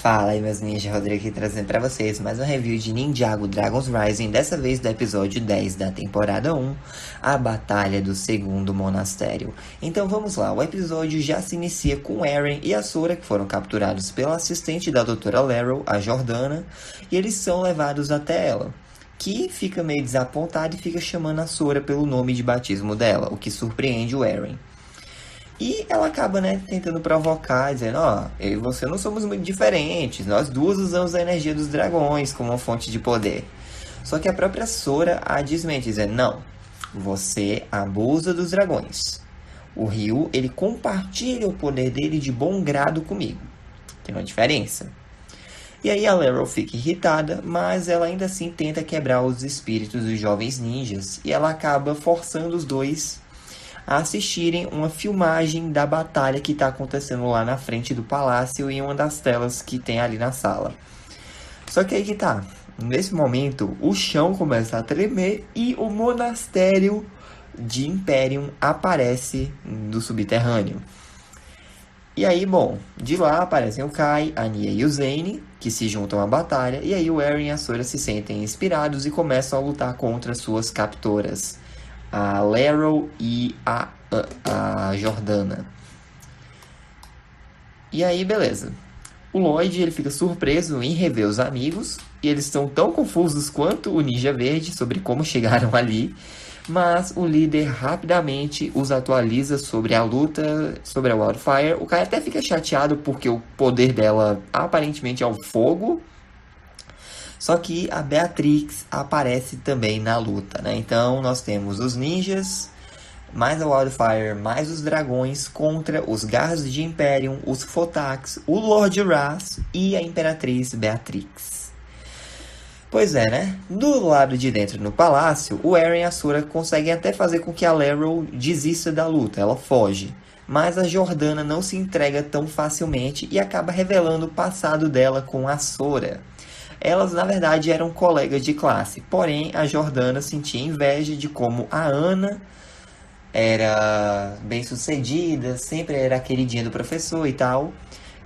Fala aí, meus ninjas, Rodrigo aqui trazendo pra vocês mais um review de Ninjago Dragons Rising, dessa vez do episódio 10 da temporada 1, a Batalha do Segundo Monastério. Então vamos lá, o episódio já se inicia com Eren e a Sora, que foram capturados pela assistente da Doutora Lae'zel, a Jordana, e eles são levados até ela, que fica meio desapontada e fica chamando a Sora pelo nome de batismo dela, o que surpreende o Eren. E ela acaba, tentando provocar, dizendo, eu e você não somos muito diferentes, nós duas usamos a energia dos dragões como uma fonte de poder. Só que a própria Sora a desmente, dizendo, não, você abusa dos dragões. O Ryu, ele compartilha o poder dele de bom grado comigo. Tem uma diferença. E aí a Lae'zel fica irritada, mas ela ainda assim tenta quebrar os espíritos dos jovens ninjas. E ela acaba forçando os dois a assistirem uma filmagem da batalha que está acontecendo lá na frente do palácio em uma das telas que tem ali na sala. Só que aí que tá, nesse momento o chão começa a tremer e o monastério de Imperium aparece do subterrâneo. E aí, bom, de lá aparecem o Kai, a Nia e o Zane, que se juntam à batalha, e aí o Eren e a Sora se sentem inspirados e começam a lutar contra suas captoras, a Lae'zel e a Jordana. E aí, beleza. O Lloyd, ele fica surpreso em rever os amigos, e eles estão tão confusos quanto o Ninja Verde sobre como chegaram ali, mas o líder rapidamente os atualiza sobre a luta, sobre a Wildfire. O cara até fica chateado porque o poder dela aparentemente é o fogo. Só que a Beatrix aparece também na luta, né? Então nós temos os ninjas, mais a Wildfire, mais os dragões contra os Garras de Imperium, os Photax, o Lord Ras e a Imperatriz Beatrix. Pois é, né? Do lado de dentro no palácio, o Eren e a Sora conseguem até fazer com que a Lae'zel desista da luta, ela foge. Mas a Jordana não se entrega tão facilmente e acaba revelando o passado dela com a Sora. Elas, na verdade, eram colegas de classe, porém a Jordana sentia inveja de como a Ana era bem sucedida, sempre era a queridinha do professor e tal.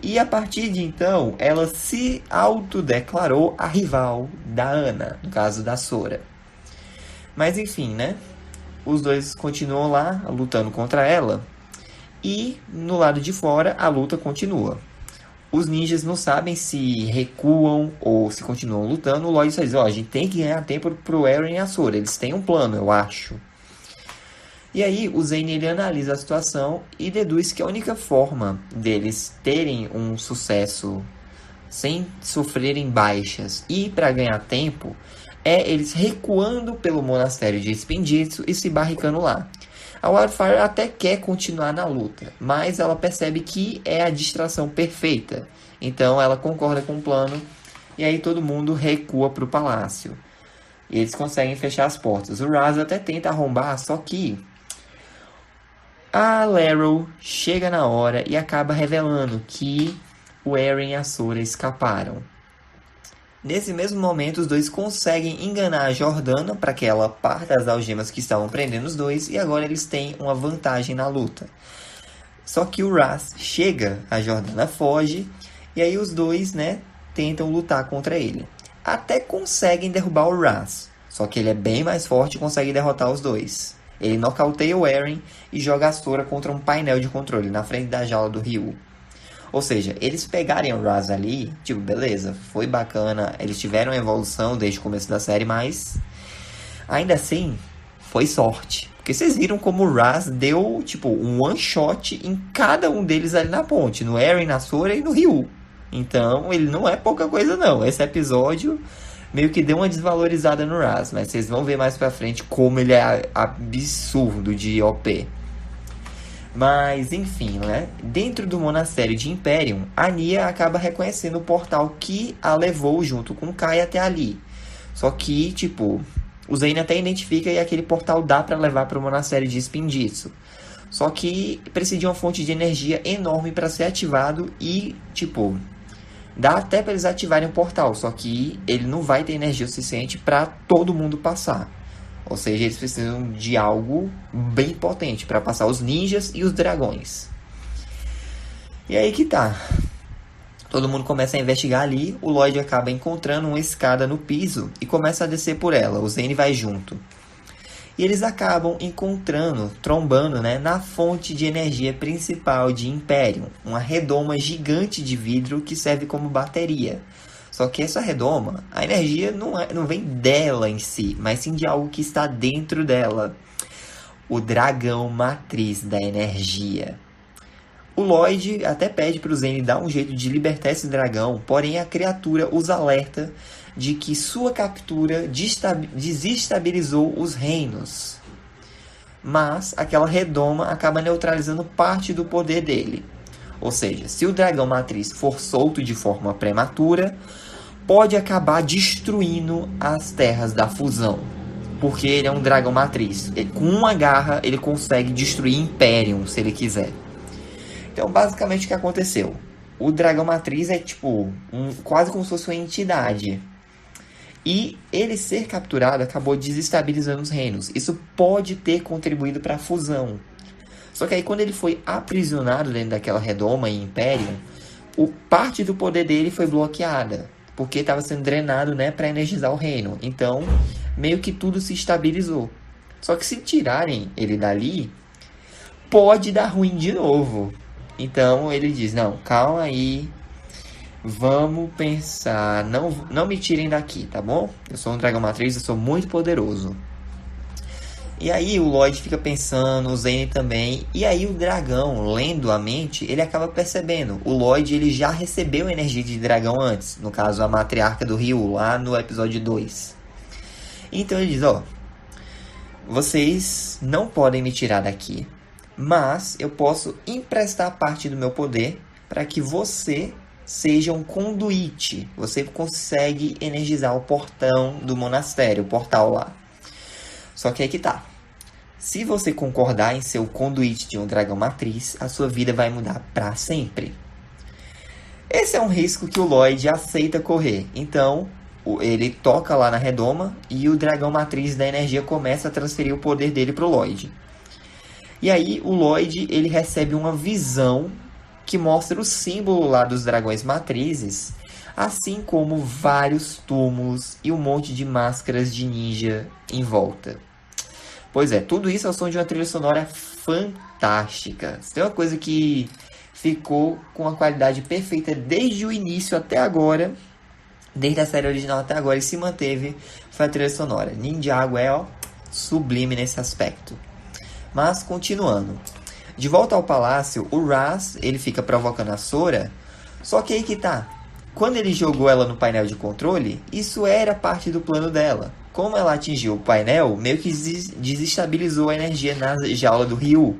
E a partir de então, ela se autodeclarou a rival da Ana, no caso da Sora. Mas enfim, né? Os dois continuam lá lutando contra ela e no lado de fora a luta continua. Os ninjas não sabem se recuam ou se continuam lutando. O Lloyd só diz, a gente tem que ganhar tempo pro Eren e a Sora. Eles têm um plano, eu acho. E aí o Zane, ele analisa a situação e deduz que a única forma deles terem um sucesso sem sofrerem baixas e para ganhar tempo é eles recuando pelo monastério de Spinjitzu e se barricando lá. A Wildfire até quer continuar na luta, mas ela percebe que é a distração perfeita. Então ela concorda com o plano e aí todo mundo recua para o palácio. E eles conseguem fechar as portas. O Raz até tenta arrombar, só que a Lae'zel chega na hora e acaba revelando que o Eren e a Sora escaparam. Nesse mesmo momento, os dois conseguem enganar a Jordana para que ela parta as algemas que estavam prendendo os dois e agora eles têm uma vantagem na luta. Só que o Ras chega, a Jordana foge e aí os dois, tentam lutar contra ele. Até conseguem derrubar o Ras, só que ele é bem mais forte e consegue derrotar os dois. Ele nocauteia o Eren e joga a Sora contra um painel de controle na frente da jaula do Ryu. Ou seja, eles pegarem o Raz ali, beleza, foi bacana, eles tiveram evolução desde o começo da série, mas ainda assim, foi sorte. Porque vocês viram como o Raz deu, um one shot em cada um deles ali na ponte, no Eren, na Sora e no Ryu. Então, ele não é pouca coisa não. Esse episódio meio que deu uma desvalorizada no Raz, mas vocês vão ver mais pra frente como ele é absurdo de OP. Mas, enfim, dentro do monastério de Imperium, a Nia acaba reconhecendo o portal que a levou junto com o Kai até ali. Só que, o Zane até identifica e aquele portal dá pra levar para o monastério de Spinjitzu. Só que precisa de uma fonte de energia enorme para ser ativado e, dá até para eles ativarem o portal, só que ele não vai ter energia suficiente para todo mundo passar. Ou seja, eles precisam de algo bem potente para passar os ninjas e os dragões. E aí que tá. Todo mundo começa a investigar ali, o Lloyd acaba encontrando uma escada no piso e começa a descer por ela, o Zane vai junto. E eles acabam trombando, né, na fonte de energia principal de Imperium, uma redoma gigante de vidro que serve como bateria. Só que essa redoma, a energia não vem dela em si, mas sim de algo que está dentro dela. O dragão matriz da energia. O Lloyd até pede para o Zane dar um jeito de libertar esse dragão, porém a criatura os alerta de que sua captura desestabilizou os reinos. Mas aquela redoma acaba neutralizando parte do poder dele. Ou seja, se o dragão matriz for solto de forma prematura, pode acabar destruindo as terras da fusão. Porque ele é um dragão matriz. Com uma garra ele consegue destruir Imperium se ele quiser. Então, basicamente, o que aconteceu? O dragão matriz é tipo quase como se fosse uma entidade. E ele ser capturado acabou desestabilizando os reinos. Isso pode ter contribuído para a fusão. Só que aí, quando ele foi aprisionado dentro daquela redoma em Imperium, parte do poder dele foi bloqueada. Porque estava sendo drenado, né, para energizar o reino. Então, meio que tudo se estabilizou. Só que se tirarem ele dali, pode dar ruim de novo. Então ele diz, não, calma aí, vamos pensar, não me tirem daqui, tá bom? Eu sou um dragão matriz, eu sou muito poderoso. E aí o Lloyd fica pensando, o Zane também, e aí o dragão, lendo a mente, ele acaba percebendo. O Lloyd, ele já recebeu energia de dragão antes, no caso a matriarca do Ryu, lá no episódio 2. Então ele diz, vocês não podem me tirar daqui. Mas eu posso emprestar parte do meu poder para que você seja um conduíte. Você consegue energizar o portão do monastério, o portal lá. Só que aí que tá. Se você concordar em ser o conduíte de um dragão matriz, a sua vida vai mudar para sempre. Esse é um risco que o Lloyd aceita correr. Então, ele toca lá na redoma e o dragão matriz da energia começa a transferir o poder dele pro Lloyd. E aí o Lloyd, ele recebe uma visão que mostra o símbolo lá dos dragões matrizes, assim como vários túmulos e um monte de máscaras de ninja em volta. Pois é, tudo isso ao som de uma trilha sonora fantástica. Se tem uma coisa que ficou com a qualidade perfeita desde o início até agora, desde a série original até agora, e se manteve, foi a trilha sonora. Ninjago é, sublime nesse aspecto. Mas, continuando. De volta ao palácio, o Raz, ele fica provocando a Sora. Só que aí que tá. Quando ele jogou ela no painel de controle, isso era parte do plano dela. Como ela atingiu o painel, meio que desestabilizou a energia na jaula do Ryu.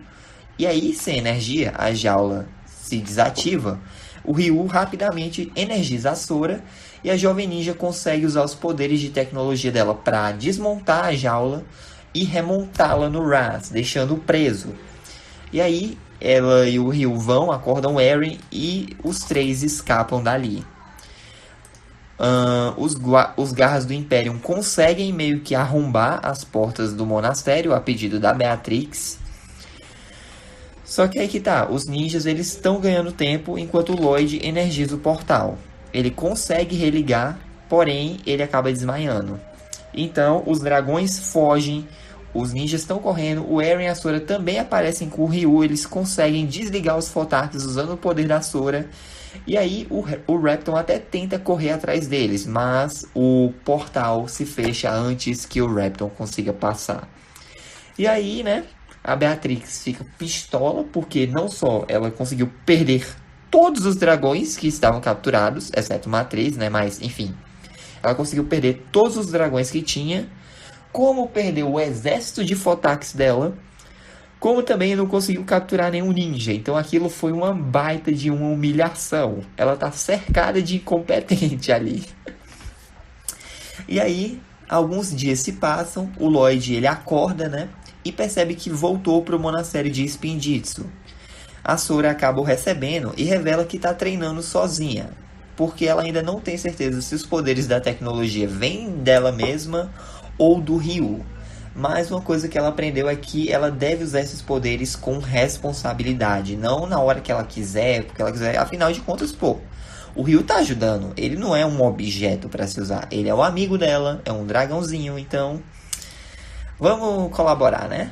E aí, sem energia, a jaula se desativa. O Ryu rapidamente energiza a Sora e a jovem ninja consegue usar os poderes de tecnologia dela para desmontar a jaula e remontá-la no Raz, deixando-o preso. E aí, ela e o Ryu acordam o Eren e os três escapam dali. Os garras do Imperium conseguem meio que arrombar as portas do monastério a pedido da Beatrix. Só que aí que tá, os ninjas eles estão ganhando tempo enquanto o Lloyd energiza o portal. Ele consegue religar, porém ele acaba desmaiando. Então, os dragões fogem, os ninjas estão correndo, o Eren e a Sora também aparecem com o Ryu, eles conseguem desligar os Photarks usando o poder da Sora. E aí, o Repton até tenta correr atrás deles, mas o portal se fecha antes que o Repton consiga passar. E aí, né, a Beatrix fica pistola, porque não só ela conseguiu perder todos os dragões que estavam capturados, exceto Matriz, né, mas enfim... Ela conseguiu perder todos os dragões que tinha, como perdeu o exército de Photarks dela, como também não conseguiu capturar nenhum ninja. Então aquilo foi uma baita de uma humilhação. Ela tá cercada de incompetente ali. E aí, alguns dias se passam, o Lloyd ele acorda, né? E percebe que voltou pro monastério de Spinjitzu. A Sora acaba o recebendo e revela que tá treinando sozinha, porque ela ainda não tem certeza se os poderes da tecnologia vêm dela mesma ou do Ryu. Mas uma coisa que ela aprendeu é que ela deve usar esses poderes com responsabilidade, não na hora que ela quiser, porque ela quiser, afinal de contas, O Ryu tá ajudando. Ele não é um objeto pra se usar. Ele é o amigo dela, é um dragãozinho, então vamos colaborar, né?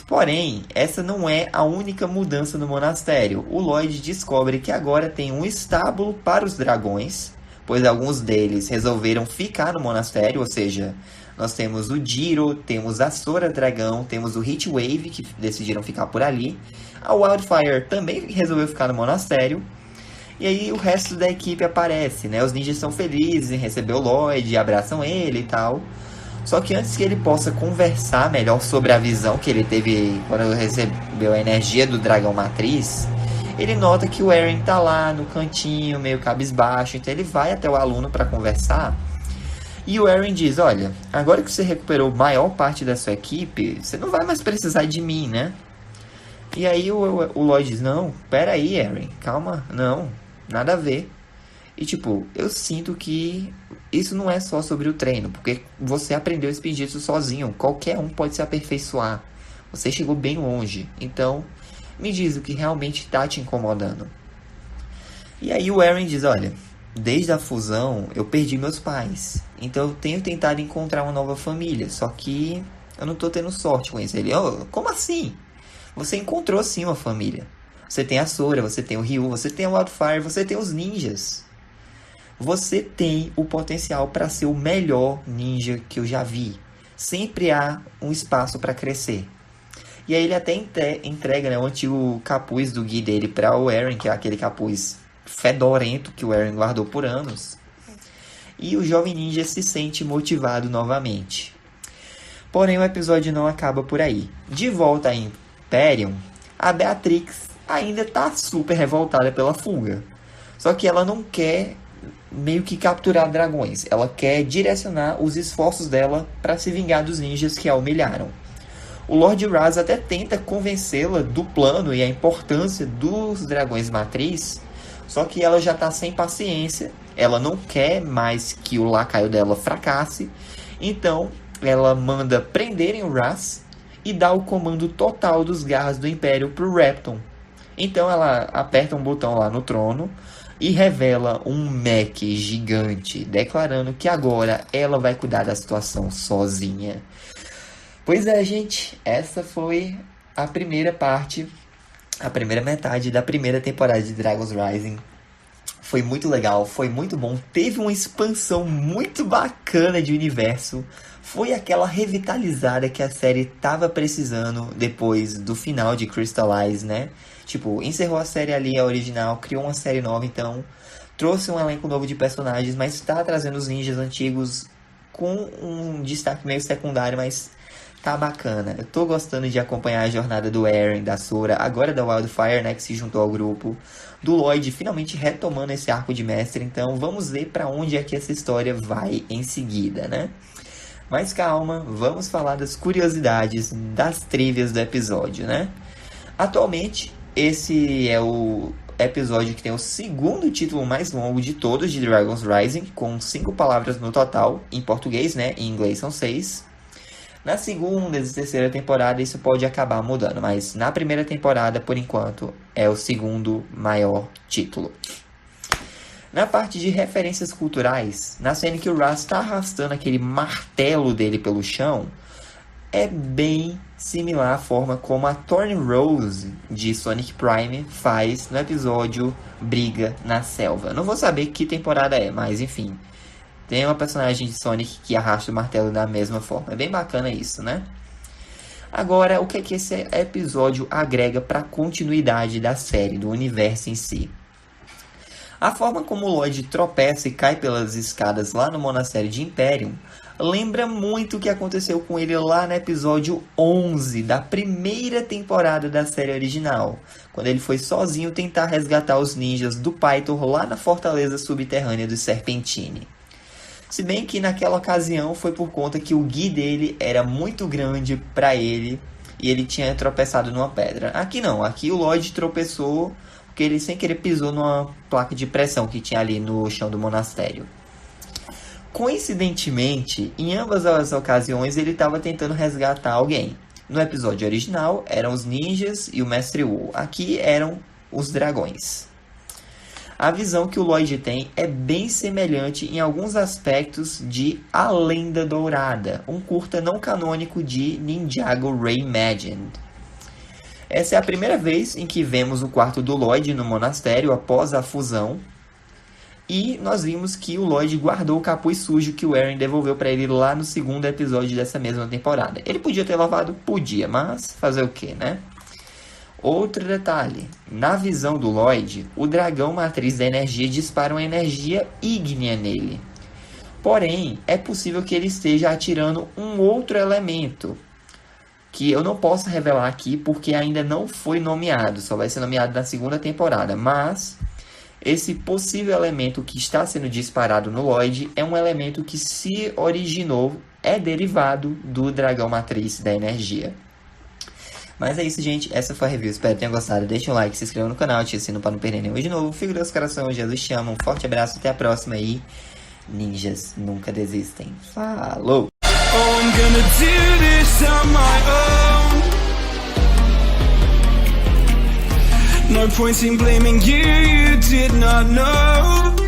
Porém, essa não é a única mudança no monastério. O Lloyd descobre que agora tem um estábulo para os dragões, pois alguns deles resolveram ficar no monastério, ou seja, nós temos o Jiro, temos a Sora Dragão, temos o Heatwave, que decidiram ficar por ali. A Wildfire também resolveu ficar no monastério. E aí o resto da equipe aparece, né? Os ninjas são felizes em receber o Lloyd, abraçam ele e tal. Só que antes que ele possa conversar melhor sobre a visão que ele teve quando recebeu a energia do Dragão Matriz, ele nota que o Eren tá lá no cantinho, meio cabisbaixo, então ele vai até o aluno para conversar. E o Eren diz, olha, agora que você recuperou a maior parte da sua equipe, você não vai mais precisar de mim, né? E aí o Lloyd diz, não, pera aí, Eren, calma, não, nada a ver. E tipo, eu sinto que isso não é só sobre o treino, porque você aprendeu esse jiu-jitsu sozinho, qualquer um pode se aperfeiçoar. Você chegou bem longe, então me diz o que realmente está te incomodando. E aí o Eren diz, olha, desde a fusão eu perdi meus pais, então eu tenho tentado encontrar uma nova família, só que eu não tô tendo sorte com isso. Ele, oh, como assim? Você encontrou sim uma família. Você tem a Sora, você tem o Ryu, você tem o Wildfire, você tem os ninjas. Você tem o potencial para ser o melhor ninja que eu já vi. Sempre há um espaço para crescer. E aí ele até entrega, né, o antigo capuz do Gui dele para o Eren, que é aquele capuz fedorento que o Eren guardou por anos. E o jovem ninja se sente motivado novamente. Porém, o episódio não acaba por aí. De volta em Imperium, a Beatrix ainda tá super revoltada pela fuga. Só que ela não quer meio que capturar dragões. Ela quer direcionar os esforços dela para se vingar dos ninjas que a humilharam. O Lord Raz até tenta convencê-la do plano e a importância dos dragões matriz, só que ela já tá sem paciência. Ela não quer mais que o lacaio dela fracasse. Então ela manda prenderem o Raz e dá o comando total dos garras do Império pro Repton. Então ela aperta um botão lá no trono e revela um mech gigante, declarando que agora ela vai cuidar da situação sozinha. Pois é, gente, essa foi a primeira metade da primeira temporada de Dragon's Rising. Foi muito legal, foi muito bom, teve uma expansão muito bacana de universo. Foi aquela revitalizada que a série tava precisando depois do final de Crystallize, né? Tipo, encerrou a série ali, a original, criou uma série nova, então trouxe um elenco novo de personagens, mas está trazendo os ninjas antigos com um destaque meio secundário, mas tá bacana. Eu tô gostando de acompanhar a jornada do Eren, da Sora, agora da Wildfire, né, que se juntou ao grupo, do Lloyd finalmente retomando esse arco de mestre, então vamos ver pra onde é que essa história vai em seguida, né? Mas calma, vamos falar das curiosidades, das trivias do episódio, né? Atualmente, esse é o episódio que tem o segundo título mais longo de todos de Dragon's Rising, com 5 palavras no total, em português, né? Em inglês são 6. Na segunda e terceira temporada isso pode acabar mudando, mas na primeira temporada, por enquanto, é o segundo maior título. Na parte de referências culturais, na cena que o Raz está arrastando aquele martelo dele pelo chão, é bem similar à forma como a Thorn Rose de Sonic Prime faz no episódio Briga na Selva. Não vou saber que temporada é, mas enfim, tem uma personagem de Sonic que arrasta o martelo da mesma forma. É bem bacana isso, né? Agora, o que é que esse episódio agrega para a continuidade da série, do universo em si? A forma como o Lloyd tropeça e cai pelas escadas lá no monastério de Imperium lembra muito o que aconteceu com ele lá no episódio 11 da primeira temporada da série original, quando ele foi sozinho tentar resgatar os ninjas do Pythor lá na fortaleza subterrânea do Serpentine. Se bem que naquela ocasião foi por conta que o Gui dele era muito grande para ele e ele tinha tropeçado numa pedra. Aqui não, aqui o Lloyd tropeçou porque ele sem querer pisou numa placa de pressão que tinha ali no chão do monastério. Coincidentemente, em ambas as ocasiões ele estava tentando resgatar alguém. No episódio original eram os ninjas e o Mestre Wu. Aqui eram os dragões. A visão que o Lloyd tem é bem semelhante em alguns aspectos de A Lenda Dourada, um curta não canônico de Ninjago Reimagined. Essa é a primeira vez em que vemos o quarto do Lloyd no monastério após a fusão. E nós vimos que o Lloyd guardou o capuz sujo que o Eren devolveu para ele lá no segundo episódio dessa mesma temporada. Ele podia ter lavado? Podia, mas fazer o que, né? Outro detalhe, na visão do Lloyd, o dragão matriz da energia dispara uma energia ígnea nele. Porém, é possível que ele esteja atirando um outro elemento, que eu não posso revelar aqui porque ainda não foi nomeado, só vai ser nomeado na segunda temporada, mas esse possível elemento que está sendo disparado no Lloyd é um elemento que se originou, é derivado do dragão matriz da energia. Mas é isso, gente. Essa foi a review. Espero que tenham gostado. Deixa um like, se inscreva no canal, te assino para não perder nenhum de novo. Fico Deus coração, Jesus te ama. Um forte abraço, até a próxima aí. Ninjas nunca desistem. Falou! Oh, I'm gonna do this on my own. No point in blaming you, you did not know.